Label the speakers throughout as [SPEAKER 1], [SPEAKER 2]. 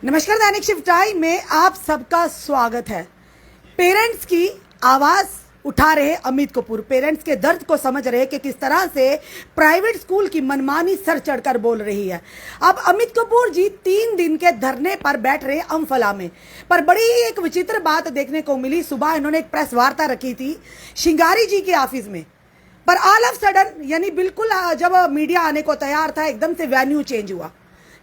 [SPEAKER 1] नमस्कार, दैनिक shift time में आप सबका स्वागत है। पेरेंट्स की आवाज उठा रहे अमित कपूर, पेरेंट्स के दर्द को समझ रहे कि किस तरह से प्राइवेट स्कूल की मनमानी सर चढ़कर बोल रही है। अब अमित कपूर जी 3 दिन के धरने पर बैठ रहे अम्फला में, पर बड़ी एक विचित्र बात देखने को मिली। सुबह इन्होंने एक प्रेस वार्ता रखी थी श्रृंगारी जी के ऑफिस में, पर ऑल ऑफ सडन यानी बिल्कुल जब मीडिया आने को तैयार था एकदम से वेन्यू चेंज हुआ।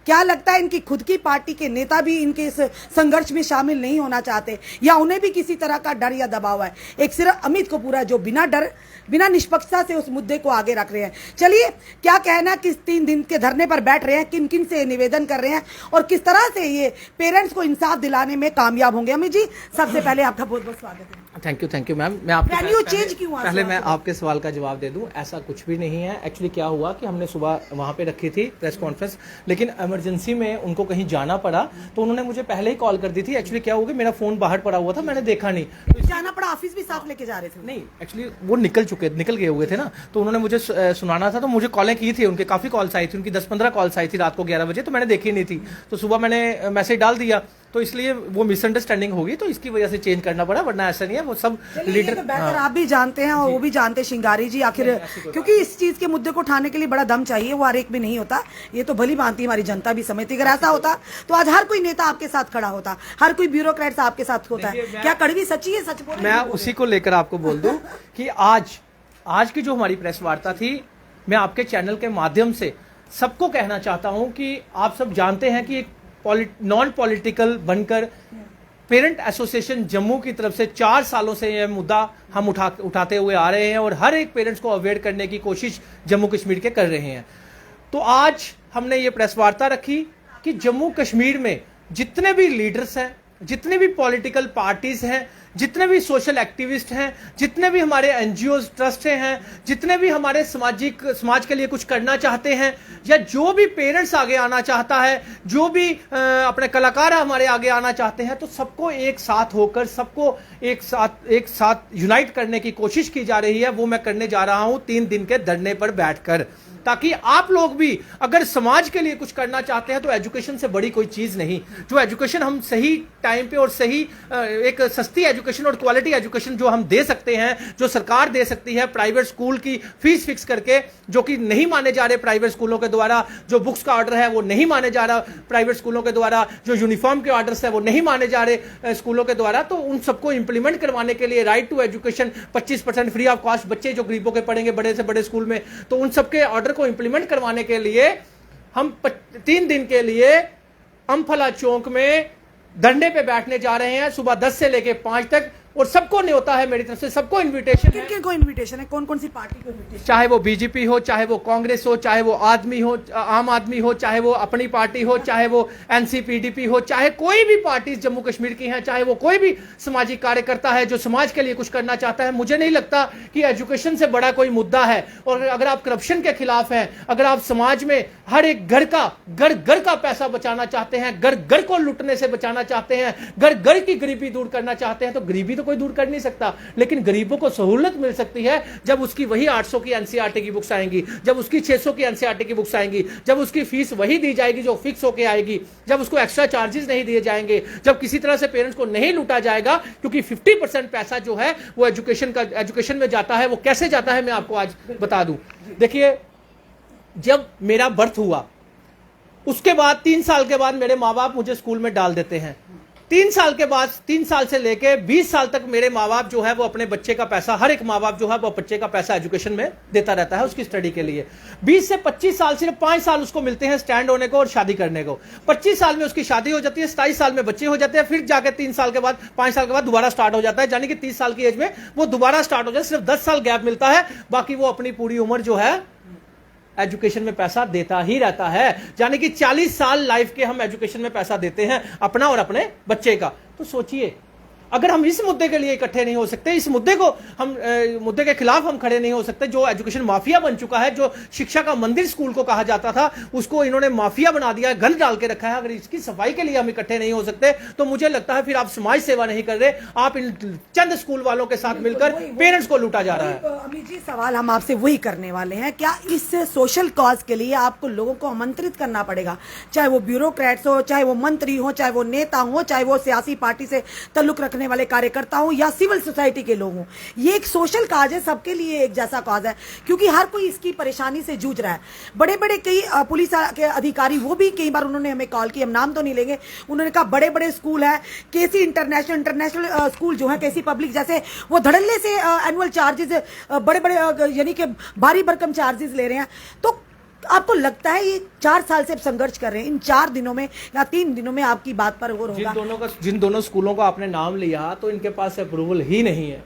[SPEAKER 1] क्या लगता है इनकी खुद की पार्टी के नेता भी इनके इस संघर्ष में शामिल नहीं होना चाहते, या उन्हें भी किसी तरह का डर या दबाव है? एक सिर्फ अमित कपूर है जो बिना डर बिना निष्पक्षता से उस मुद्दे को आगे रख रहे हैं। चलिए, क्या कहना, किस 3 दिन के धरने पर बैठ रहे हैं, किन किन से निवेदन कर रहे हैं और किस तरह से ये पेरेंट्स को इंसाफ दिलाने में कामयाब होंगे। अमित जी, सबसे पहले आपका बहुत बहुत स्वागत है।
[SPEAKER 2] Thank you ma'am. मैं आपके पहले मैं आपके सवाल का जवाब दे दूं। ऐसा कुछ भी नहीं है। एक्चुअली क्या हुआ कि हमने सुबह वहां पे रखी थी प्रेस कॉन्फ्रेंस, लेकिन इमरजेंसी में उनको कहीं जाना पड़ा तो उन्होंने मुझे पहले ही कॉल कर दी थी। एक्चुअली क्या हुआ कि मेरा फोन बाहर पड़ा हुआ था, मैंने देखा नहीं,
[SPEAKER 1] तो जाना पड़ा। ऑफिस भी साथ लेके जा रहे थे?
[SPEAKER 2] नहीं, एक्चुअली वो निकल गए हुए थे ना, तो उन्होंने मुझे सुनाना था, तो मुझे कॉलें की थी, उनके काफी कॉल्स आई थी, उनकी 10-15 कॉल्स आई थी रात को 11 बजे, तो मैंने देखी नहीं थी। तो सुबह मैंने मैसेज डाल दिया, तो इसलिए वो मिसअंडरस्टैंडिंग होगी, तो इसकी वजह से चेंज करना पड़ा, वरना ऐसा नहीं है। वो सब लीडर
[SPEAKER 1] बेहतर आप भी जानते हैं और वो भी जानते हैं श्रृंगारी जी, आखिर क्योंकि इस चीज के मुद्दे को उठाने के लिए बड़ा दम चाहिए, वो हर एक भी नहीं होता। ये तो भली भांति हमारी जनता भी समझती। अगर ऐसा होता तो आज हर कोई नेता आपके साथ खड़ा होता, हर कोई ब्यूरोक्रेट आपके साथ होता है। क्या कड़वी सच्ची है? सच बोल,
[SPEAKER 2] मैं उसी को लेकर आपको बोल दूं कि आज की जो हमारी प्रेस वार्ता थी, मैं आपके चैनल के माध्यम से सबको कहना चाहता हूं कि आप सब जानते हैं कि नॉन पॉलिटिकल बनकर पेरेंट एसोसिएशन जम्मू की तरफ से 4 सालों से यह मुद्दा हम उठाते हुए आ रहे हैं और हर एक पेरेंट्स को अवेयर करने की कोशिश जम्मू कश्मीर के कर रहे हैं। तो आज हमने ये प्रेस वार्ता रखी कि जम्मू कश्मीर में जितने भी लीडर्स हैं, जितने भी पॉलिटिकल पार्टीज हैं, जितने भी सोशल एक्टिविस्ट हैं, जितने भी हमारे एनजीओ ट्रस्ट हैं, जितने भी हमारे समाज के लिए कुछ करना चाहते हैं, या जो भी पेरेंट्स आगे आना चाहता है, जो भी अपने कलाकार हमारे आगे आना चाहते हैं, तो सबको एक साथ होकर, सबको एक साथ यूनाइट करने की कोशिश की जा रही है। वो मैं करने जा रहा हूं 3 दिन के धरने पर बैठकर, ताकि आप लोग भी अगर समाज के लिए कुछ करना चाहते हैं तो एजुकेशन से बड़ी कोई चीज नहीं। जो एजुकेशन हम सही टाइम पे और सही एक सस्ती एजुकेशन और क्वालिटी एजुकेशन जो हम दे सकते हैं, जो सरकार दे सकती है, प्राइवेट स्कूल की फीस फिक्स करके, जो कि नहीं माने जा रहे प्राइवेट स्कूलों के द्वारा, जो बुक्स का ऑर्डर है वो नहीं माने जा रहा प्राइवेट स्कूलों के द्वारा, जो यूनिफॉर्म के ऑर्डर्स है वो नहीं माने जा रहे स्कूलों के द्वारा, तो उन सबको इंप्लीमेंट करवाने के लिए right to education 25% free of cost बच्चे जो गरीबों के पढ़ेंगे बड़े से बड़े स्कूल में, तो उन सबके ऑर्डर को इंप्लीमेंट करवाने के लिए हम 3 दिन के लिए अम्फला चौक में धरने पे बैठने जा रहे हैं, सुबह 10 से लेके 5 तक। और सबको न्योता है मेरी तरफ से, सबको इनविटेशन है।
[SPEAKER 1] किन को इनविटेशन है? कौन कौन सी पार्टी को इनविटेशन?
[SPEAKER 2] चाहे वो बीजेपी हो, चाहे वो कांग्रेस हो, चाहे वो आम आदमी हो, चाहे वो अपनी पार्टी हो, चाहे वो एनसीपीडीपी हो, चाहे कोई भी पार्टी जम्मू कश्मीर की है, चाहे वो कोई भी सामाजिक कार्यकर्ता है जो समाज के लिए कुछ करना चाहता है। मुझे नहीं लगता कि एजुकेशन से बड़ा कोई मुद्दा है। और अगर आप करप्शन के खिलाफ हैं, अगर आप समाज में हर एक घर का पैसा बचाना चाहते हैं, घर को लुटने से बचाना चाहते हैं, घर की गरीबी दूर करना चाहते हैं, तो गरीबी कोई दूर कर नहीं सकता, लेकिन गरीबों को सहूलत मिल सकती है जब उसकी वही 800 की एनसीईआरटी की बुक्स आएंगी, जब उसकी 600 की एनसीईआरटी की बुक्स आएंगी, जब उसकी फीस वही दी जाएगी जो फिक्स होके आएगी, जब उसको एक्स्ट्रा चार्जेस नहीं दिए जाएंगे, जब किसी तरह से पेरेंट्स को नहीं लूटा जाएगा, क्योंकि 50% पैसा जो है वो एजुकेशन में जाता है। वो कैसे जाता है मैं आपको आज बता दूं। देखिए, जब मेरा बर्थ हुआ उसके बाद 3 साल के बाद मेरे माँ बाप मुझे स्कूल में डाल देते हैं। 3 साल के बाद, 3 साल से लेके 20 साल तक मेरे माँ बाप जो है वो अपने बच्चे का पैसा, हर एक माँ बाप जो है वो बच्चे का पैसा एजुकेशन में देता रहता है उसकी स्टडी के लिए। 20 से 25 साल, सिर्फ 5 साल उसको मिलते हैं स्टैंड होने को और शादी करने को। 25 साल में उसकी शादी हो जाती है, 27 साल में बच्चे हो जाते हैं, फिर जाके 3 साल के बाद, 5 साल के बाद दोबारा स्टार्ट हो जाता है, यानी कि 30 साल की एज में वो दोबारा स्टार्ट हो जाए। सिर्फ 10 साल गैप मिलता है, बाकी वो अपनी पूरी उम्र जो है एजुकेशन में पैसा देता ही रहता है। यानी कि 40 साल लाइफ के हम एजुकेशन में पैसा देते हैं, अपना और अपने बच्चे का। तो सोचिए, अगर हम इस मुद्दे के लिए इकट्ठे नहीं हो सकते, इस मुद्दे को हम मुद्दे के खिलाफ हम खड़े नहीं हो सकते, जो एजुकेशन माफिया बन चुका है, जो शिक्षा का मंदिर स्कूल को कहा जाता था, उसको इन्होंने माफिया बना दिया है, गंद डाल के रखा है, अगर इसकी सफाई के लिए हम इकट्ठे नहीं हो सकते तो मुझे लगता है फिर आप समाज सेवा नहीं कर रहे, आप इन चंद स्कूल वालों के साथ मिलकर पेरेंट्स को लूटा जा रहा है।
[SPEAKER 1] अमित जी, सवाल हम आपसे वही करने वाले हैं, क्या इस सोशल कॉज के लिए आपको लोगों को आमंत्रित करना पड़ेगा, चाहे वो ब्यूरोक्रेट्स हो, चाहे वो मंत्री हो, चाहे वो नेता हो, चाहे वो सियासी पार्टी से ताल्लुक रखने वाले कार्यकर्ता हो या सिविल सोसाइटी के लोग हों? ये एक सोशल काज है, सबके लिए एक जैसा काज है, क्योंकि हर कोई इसकी परेशानी से जूझ रहा है। बड़े बड़े कई पुलिस के अधिकारी, वो भी कई बार उन्होंने हमें कॉल की, हम नाम तो नहीं लेंगे, उन्होंने कहा बड़े बड़े स्कूल है, केसी इंटरनेशनल स्कूल जो है, केसी पब्लिक जैसे, वो धड़ल्ले से एनुअल चार्जेस बड़े बड़े यानी कि भारी भरकम चार्जेस ले रहे हैं। तो आपको लगता है ये 4 साल से संघर्ष कर रहे हैं, इन 4 दिनों में या 3 दिनों में आपकी बात पर गौर होगा?
[SPEAKER 2] जिन दोनों स्कूलों का आपने नाम लिया तो इनके पास अप्रूवल ही नहीं है,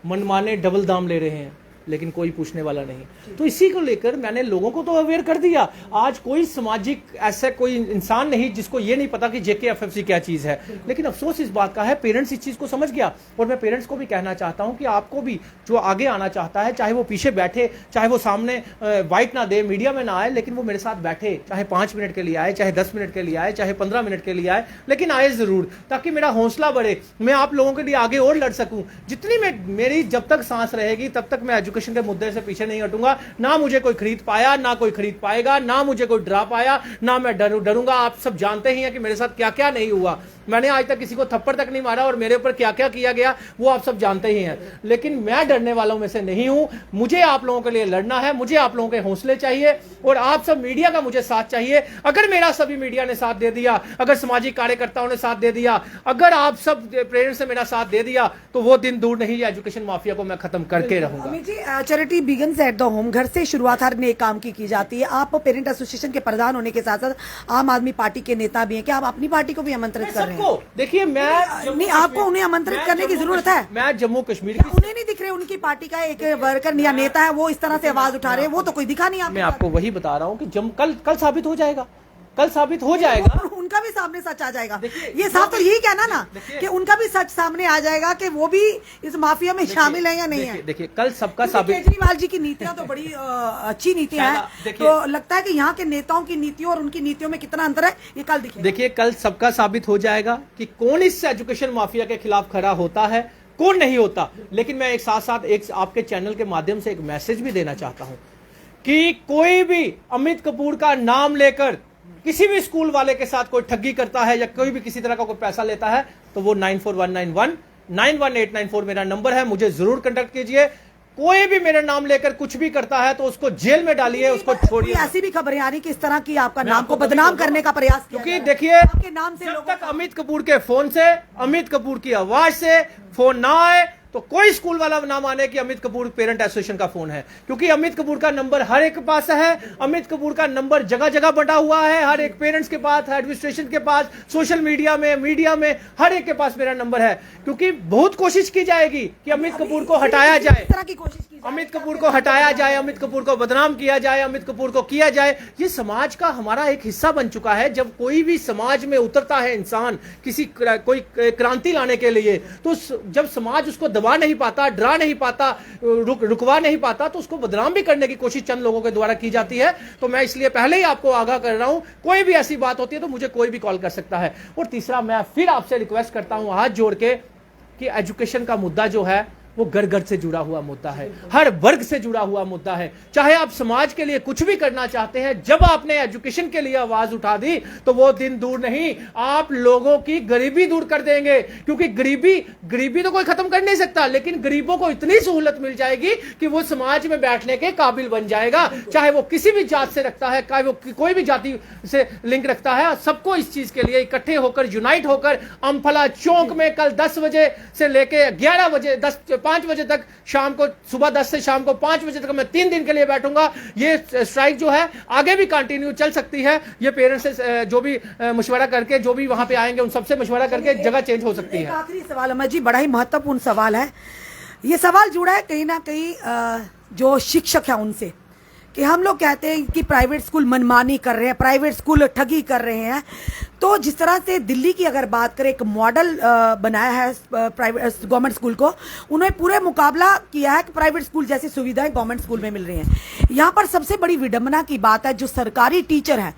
[SPEAKER 2] मनमाने डबल दाम ले रहे हैं, लेकिन कोई पूछने वाला नहीं। तो इसी को लेकर मैंने लोगों को तो अवेयर कर दिया। आज कोई सामाजिक ऐसा कोई इंसान नहीं जिसको ये नहीं पता कि JKFFC क्या चीज है, लेकिन अफसोस इस बात का है पेरेंट्स इस चीज को समझ गया। और मैं पेरेंट्स को भी कहना चाहता हूं कि आपको भी जो आगे आना चाहता है, चाहे वो पीछे बैठे, चाहे वो सामने वाइट ना दे, मीडिया में ना आए, लेकिन वो मेरे साथ बैठे, चाहे 5 मिनट के लिए आए, चाहे 10 मिनट के लिए आए, चाहे 15 मिनट के लिए आए, लेकिन आए जरूर, ताकि मेरा हौसला बढ़े, मैं आप लोगों के लिए आगे और लड़ सकूं। जितनी मेरी जब तक सांस रहेगी तब तक मैं एजुकेशन के मुद्दे से पीछे नहीं हटूंगा। ना मुझे कोई खरीद पाया, ना कोई खरीद पाएगा, ना मुझे कोई डरा पाया, ना मैं डरूंगा। आप सब जानते ही हैं कि मेरे साथ क्या क्या नहीं हुआ। मैंने आज तक किसी को थप्पड़ तक नहीं मारा और मेरे ऊपर क्या क्या किया गया वो आप सब जानते ही हैं, लेकिन मैं डरने वालों में से नहीं हूं। मुझे आप लोगों के लिए लड़ना है, मुझे आप लोगों के हौसले चाहिए और आप सब मीडिया का मुझे साथ चाहिए। अगर मेरा सभी मीडिया ने साथ दे दिया, अगर सामाजिक कार्यकर्ताओं ने साथ दे दिया, अगर आप सब पेरेंट्स ने मेरा साथ दे दिया, तो वो दिन दूर नहीं, एजुकेशन माफिया को मैं खत्म करके रहूंगा।
[SPEAKER 1] Amit ji, charity begins at the home, घर से शुरुआत हर नए काम की जाती है। आप पेरेंट एसोसिएशन के प्रधान होने के साथ साथ आम आदमी पार्टी के नेता भी हैं, क्या आप अपनी पार्टी को भी आमंत्रित कर रहे हैं?
[SPEAKER 2] देखिए, मैं
[SPEAKER 1] नहीं, आपको उन्हें आमंत्रित करने की जरूरत है।
[SPEAKER 2] मैं जम्मू कश्मीर
[SPEAKER 1] की, उन्हें नहीं दिख रहे, उनकी पार्टी का एक वर्कर या नेता है, वो इस तरह से आवाज उठा रहे हैं, वो तो कोई दिखा नहीं।
[SPEAKER 2] मैं आपको वही बता रहा हूँ कि कल साबित हो जाएगा, कल साबित हो जाएगा,
[SPEAKER 1] उनका भी सामने सच आ जाएगा। ये साफ तो यही कहना ना कि उनका भी सच सामने आ जाएगा कि वो भी इस माफिया में शामिल है या नहीं है।
[SPEAKER 2] देखिए, कल सबका साबित।
[SPEAKER 1] केजरीवाल जी की नीतियां तो बड़ी अच्छी नीतियां हैं, तो लगता है कि यहाँ के नेताओं की नीतियों और उनकी नीतियों में कितना अंतर है, ये कल दिखेगा।
[SPEAKER 2] देखिए, कल सबका साबित हो जाएगा कि कौन इस एजुकेशन माफिया के खिलाफ खड़ा होता है, कौन नहीं होता। लेकिन मैं एक साथ साथ एक आपके चैनल के माध्यम से एक मैसेज भी देना चाहता हूं कि कोई भी अमित कपूर का नाम लेकर किसी भी स्कूल वाले के साथ कोई ठगी करता है या कोई भी किसी तरह का कोई पैसा लेता है, तो वो 94191 91894 मेरा नंबर है, मुझे जरूर कांटेक्ट कीजिए। कोई भी मेरा नाम लेकर कुछ भी करता है तो उसको जेल में डालिए, उसको छोड़िए।
[SPEAKER 1] ऐसी भी खबरें आ रही कि इस तरह की आपका नाम को बदनाम करने का प्रयास,
[SPEAKER 2] क्योंकि देखिए, आपके नाम से जब तक अमित कपूर के फोन से, अमित कपूर की आवाज से फोन ना आए, तो कोई स्कूल वाला ना माने कि अमित कपूर पेरेंट एसोसिएशन का फोन है, क्योंकि अमित कपूर का नंबर हर एक के पास है। अमित कपूर का नंबर जगह जगह बटा हुआ है, हर एक पेरेंट्स के पास, एडमिनिस्ट्रेशन के पास, सोशल मीडिया में हर एक के पास मेरा नंबर है। क्योंकि बहुत कोशिश की जाएगी कि अमित कपूर को हटाया जाए, अमित कपूर को हटाया जाए, अमित कपूर को बदनाम किया जाए, अमित कपूर को किया जाए। ये समाज का हमारा एक हिस्सा बन चुका है। जब कोई भी समाज में उतरता है इंसान किसी कोई क्रांति लाने के लिए, तो जब समाज उसको दबा नहीं पाता, डरा नहीं पाता, रुकवा नहीं पाता, तो उसको बदनाम भी करने की कोशिश चंद लोगों के द्वारा की जाती है। तो मैं इसलिए पहले ही आपको आगाह कर रहा हूं, कोई भी ऐसी बात होती है तो मुझे कोई भी कॉल कर सकता है। और तीसरा, मैं फिर आपसे रिक्वेस्ट करता हूं हाथ जोड़ के कि एजुकेशन का मुद्दा जो है वो घर घर से जुड़ा हुआ मुद्दा है, हर वर्ग से जुड़ा हुआ मुद्दा है। चाहे आप समाज के लिए कुछ भी करना चाहते हैं, जब आपने एजुकेशन के लिए आवाज उठा दी तो वो दिन दूर नहीं, आप लोगों की गरीबी दूर कर देंगे। क्योंकि गरीबी तो कोई खत्म कर नहीं सकता, लेकिन गरीबों को इतनी सहूलत मिल जाएगी कि वो समाज में बैठने के काबिल बन जाएगा। चाहे वो किसी भी जात से रखता है, चाहे वो कोई भी जाति से लिंक रखता है, सबको इस चीज के लिए इकट्ठे होकर, यूनाइट होकर अम्फला चौक में कल 10 बजे से लेकर 11 बजे 5 बजे तक, शाम को सुबह 10 से शाम को 5 बजे तक मैं 3 दिन के लिए बैठूंगा। ये स्ट्राइक जो है आगे भी कंटिन्यू चल सकती है। ये पेरेंट्स से जो भी मशवरा करके, जो भी वहां पे आएंगे उन सबसे मशवरा करके जगह चेंज हो सकती है।
[SPEAKER 1] आखिरी सवाल अमर जी, बड़ा ही महत्वपूर्ण सवाल है। ये सवाल जुड़ा है कहीं ना कहीं जो शिक्षक है उनसे, कि हम लोग कहते हैं कि प्राइवेट स्कूल मनमानी कर रहे हैं, प्राइवेट स्कूल ठगी कर रहे हैं, तो जिस तरह से दिल्ली की अगर बात करें, एक मॉडल बनाया है प्राइवेट गवर्नमेंट स्कूल को, उन्होंने पूरे मुकाबला किया है कि प्राइवेट स्कूल जैसी सुविधाएं गवर्नमेंट स्कूल में मिल रही हैं। यहाँ पर सबसे बड़ी विडंबना की बात है, जो सरकारी टीचर हैं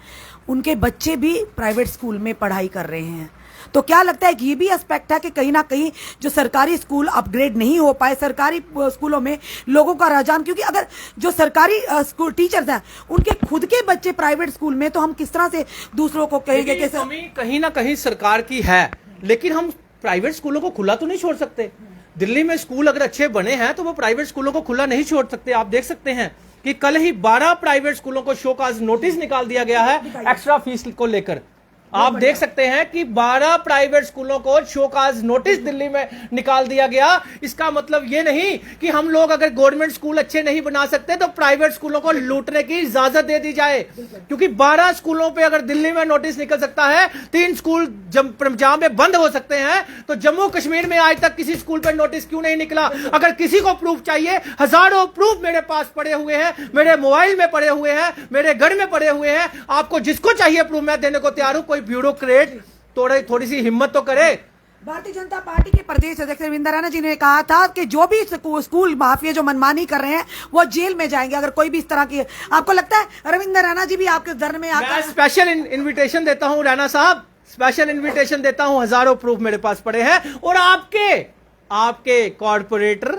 [SPEAKER 1] उनके बच्चे भी प्राइवेट स्कूल में पढ़ाई कर रहे हैं। तो क्या लगता है कि ये भी एस्पेक्ट है कि कहीं ना कहीं जो सरकारी स्कूल अपग्रेड नहीं हो पाए, सरकारी स्कूलों में लोगों का रुझान, क्योंकि अगर जो सरकारी स्कूल टीचर्स हैं उनके खुद के बच्चे प्राइवेट स्कूल में, तो हम किस तरह से दूसरों को कहेंगे कि
[SPEAKER 2] कमी कहीं ना कहीं सरकार की है, लेकिन हम प्राइवेट स्कूलों को खुला तो नहीं छोड़ सकते। दिल्ली में स्कूल अगर अच्छे बने हैं तो वो प्राइवेट स्कूलों को खुला नहीं छोड़ सकते। आप देख सकते हैं कि कल ही 12 प्राइवेट स्कूलों को शो काज नोटिस निकाल दिया गया है एक्स्ट्रा फीस को लेकर। आप देख सकते हैं कि 12 प्राइवेट स्कूलों को शोकाज नोटिस दिल्ली में निकाल दिया गया। इसका मतलब ये नहीं कि हम लोग अगर गवर्नमेंट स्कूल अच्छे नहीं बना सकते तो प्राइवेट स्कूलों को लूटने की इजाजत दे दी जाए, क्योंकि 12 स्कूलों पे अगर दिल्ली में नोटिस निकल सकता है, 3 स्कूल जहां में बंद हो सकते हैं, तो जम्मू कश्मीर में आज तक किसी स्कूल पर नोटिस क्यों नहीं निकला? अगर किसी को प्रूफ चाहिए, हजारों प्रूफ मेरे पास पड़े हुए हैं, मेरे मोबाइल में पड़े हुए हैं, मेरे घर में पड़े हुए हैं। आपको जिसको चाहिए प्रूफ मैं देने को तैयार हूं। कोई ब्यूरोक्रेट थोड़ी सी हिम्मत तो करे।
[SPEAKER 1] भारतीय जनता पार्टी के प्रदेश अध्यक्ष रविंद्र रैना जी ने कहा था कि जो भी स्कूल माफिया जो मनमानी कर रहे हैं वो जेल में जाएंगे अगर कोई भी इस तरह की। आपको लगता है रविंद्र रैना जी भी आपके धरने में आकर?
[SPEAKER 2] स्पेशल इन्विटेशन देता हूं रैना साहब, स्पेशल इन्विटेशन देता हूं। हजारों प्रूफ मेरे पास पड़े हैं और आपके कॉर्पोरेटर,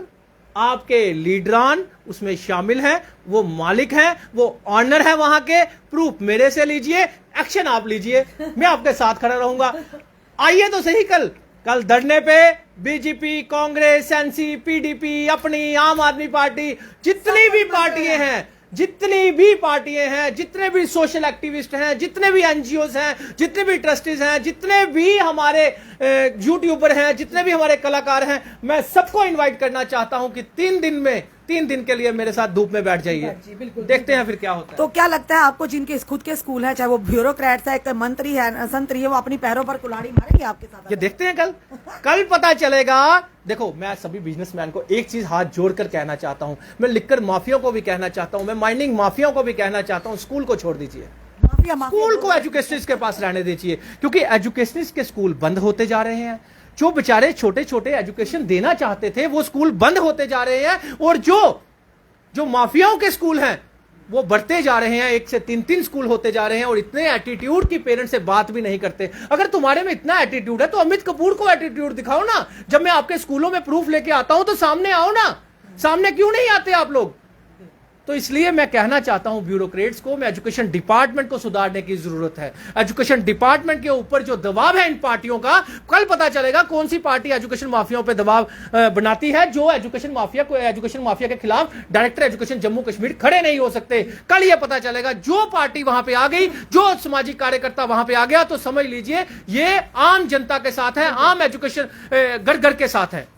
[SPEAKER 2] आपके लीडरान उसमें शामिल हैं, वो मालिक हैं, वो ऑनर है वहां के। प्रूफ मेरे से लीजिए, एक्शन आप लीजिए, मैं आपके साथ खड़ा रहूंगा। आइए तो सही कल धरने पे बीजेपी, कांग्रेस, एनसी, पीडीपी, अपनी आम आदमी पार्टी, जितनी भी पार्टियां हैं, जितने भी सोशल एक्टिविस्ट हैं, जितने भी एनजीओज हैं, जितने भी ट्रस्टीज हैं, जितने भी हमारे यूट्यूबर हैं, जितने भी हमारे कलाकार हैं, मैं सबको इनवाइट करना चाहता हूं कि 3 दिन के लिए मेरे साथ धूप में बैठ जाइए। देखते हैं फिर क्या होता है।
[SPEAKER 1] तो क्या लगता है आपको, जिनके खुद के स्कूल है, चाहे वो ब्यूरोक्रेट्स है, एक मंत्री है, संतरी है, वो अपनी पैरों पर कुल्हाड़ी मारेंगे आपके साथ?
[SPEAKER 2] ये देखते हैं कल पता चलेगा। देखो, मैं सभी बिजनेसमैन को एक चीज हाथ जोड़कर कहना चाहता हूं, मैं लिखकर माफिया को भी कहना चाहता हूं, मैं माइनिंग माफियाओं को भी कहना चाहता हूं, स्कूल को छोड़ दीजिए, स्कूल को एजुकेशनिस्ट के पास रहने दीजिए, क्योंकि एजुकेशनिस्ट के स्कूल बंद होते जा रहे हैं। जो बेचारे छोटे छोटे एजुकेशन देना चाहते थे वो स्कूल बंद होते जा रहे हैं, और जो माफियाओं के स्कूल हैं वो बढ़ते जा रहे हैं। 1 से 3 स्कूल होते जा रहे हैं, और इतने एटीट्यूड की पेरेंट्स से बात भी नहीं करते। अगर तुम्हारे में इतना एटीट्यूड है तो अमित कपूर को एटीट्यूड दिखाओ ना। जब मैं आपके स्कूलों में प्रूफ लेके आता हूं तो सामने आओ ना, सामने क्यों नहीं आते आप लोग? तो इसलिए मैं कहना चाहता हूं ब्यूरोक्रेट्स को, मैं एजुकेशन डिपार्टमेंट को सुधारने की जरूरत है। एजुकेशन डिपार्टमेंट के ऊपर जो दबाव है इन पार्टियों का, कल पता चलेगा कौन सी पार्टी एजुकेशन माफियाओं पे दबाव बनाती है। जो एजुकेशन माफिया के खिलाफ डायरेक्टर एजुकेशन जम्मू कश्मीर खड़े नहीं हो सकते, कल यह पता चलेगा। जो पार्टी वहां पे आ गई, जो सामाजिक कार्यकर्ता वहां पे आ गया, तो समझ लीजिए ये आम जनता के साथ है, आम एजुकेशन घर के साथ है।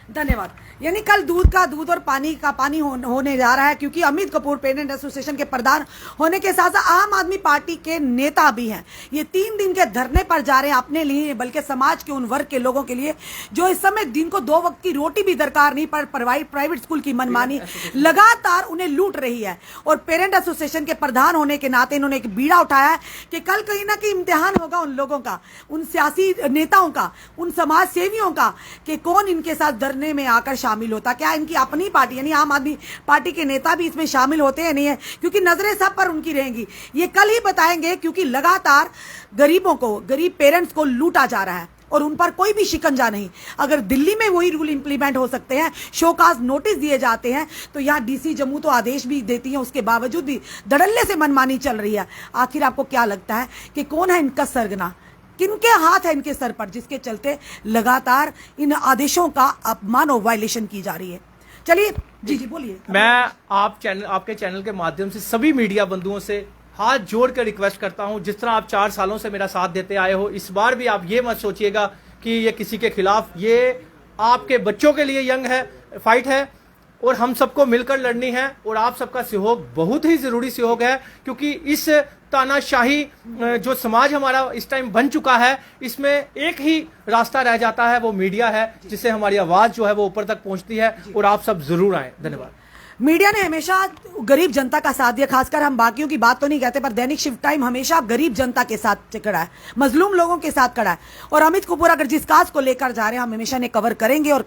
[SPEAKER 1] धन्यवाद। यानी कल दूध का दूध और पानी का पानी होने जा रहा है, क्योंकि अमित कपूर पेरेंट एसोसिएशन के प्रधान होने के साथ साथ आम आदमी पार्टी के नेता भी हैं। ये 3 दिन के धरने पर जा रहे हैं, अपने लिए बल्कि समाज के उन वर्ग के लोगों के लिए जो इस समय दिन को 2 वक्त की रोटी भी दरकार नहीं पर प्राइवेट स्कूल की मनमानी लगातार उन्हें लूट रही है। और पेरेंट एसोसिएशन के प्रधान होने के नाते इन्होंने एक बीड़ा उठाया है कि कल कहीं ना कहीं इम्तिहान होगा उन लोगों का, उन सियासी नेताओं का, उन समाज सेवियों का, कि कौन इनके साथ धरने में आकर शामिल होता। क्या इनकी अपनी पार्टी यानी आम आदमी पार्टी के नेता भी इसमें शामिल होते हैं नहीं है, क्योंकि नजरें सब पर उनकी रहेंगी। ये कल ही बताएंगे, क्योंकि लगातार गरीब पेरेंट्स को लूटा जा रहा है और उन पर कोई भी शिकंजा नहीं। अगर दिल्ली में वही रूल इंप्लीमेंट हो सकते हैं, शोकाज नोटिस दिए जाते हैं, तो यहाँ डीसी जम्मू तो आदेश भी देती है, उसके बावजूद भी धड़ल्ले से मनमानी चल रही है। आखिर आपको क्या लगता है कि कौन है इनका सरगना, किनके हाथ है इनके सर पर, जिसके चलते लगातार इन आदेशों का अपमान और वायलेशन की जा रही है? चलिए जी बोलिए।
[SPEAKER 2] मैं आपके चैनल के माध्यम से सभी मीडिया बंधुओं से हाथ जोड़कर रिक्वेस्ट करता हूं, जिस तरह आप 4 सालों से मेरा साथ देते आए हो, इस बार भी आप ये मत सोचिएगा कि ये किसी के खिलाफ, ये आपके बच्चों के लिए यंग है, फाइट है, और हम सबको मिलकर लड़नी है। और आप सबका सहयोग बहुत ही जरूरी सहयोग है, क्योंकि इस तानाशाही जो समाज हमारा इस टाइम बन चुका है, इसमें एक ही रास्ता रह जाता है, वो मीडिया है, जिससे हमारी आवाज जो है वो ऊपर तक पहुंचती है। और आप सब जरूर आए। धन्यवाद।
[SPEAKER 1] मीडिया ने हमेशा गरीब जनता का साथ दिया, खासकर हम बाकियों की बात तो नहीं कहते, पर दैनिक शिफ्ट टाइम हमेशा गरीब जनता के साथ खड़ा है, मजलूम लोगों के साथ खड़ा है। और अमित कपूर अगर जिस काज को लेकर जा रहे हैं हम हमेशा ने कवर करेंगे और